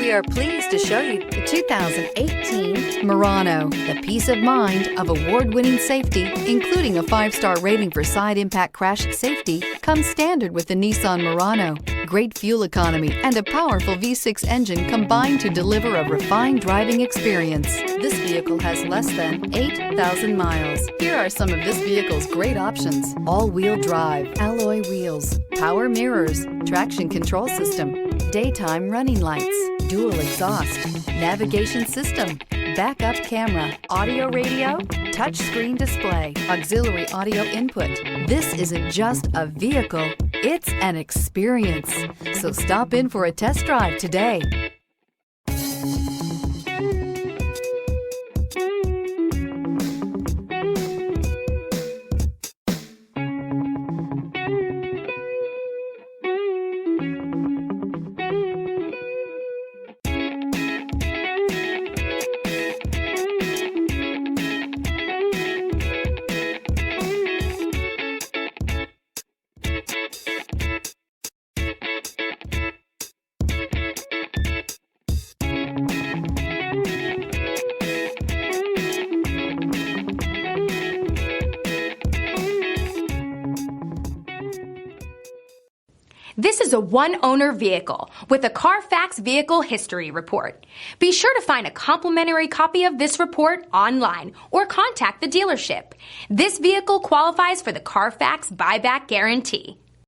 We are pleased to show you the 2018 Murano. The peace of mind of award-winning safety, including a 5-star rating for side impact crash safety, comes standard with the Nissan Murano. Great fuel economy and a powerful V6 engine combine to deliver a refined driving experience. This vehicle has less than 8,000 miles. Here are some of this vehicle's great options: all-wheel drive, alloy wheels, power mirrors, traction control system, daytime running lights, dual exhaust, navigation system, backup camera, audio radio, touchscreen display, auxiliary audio input. This isn't just a vehicle, it's an experience. So stop in for a test drive today. This is a one-owner vehicle with a Carfax Vehicle History Report. Be sure to find a complimentary copy of this report online or contact the dealership. This vehicle qualifies for the Carfax Buyback Guarantee.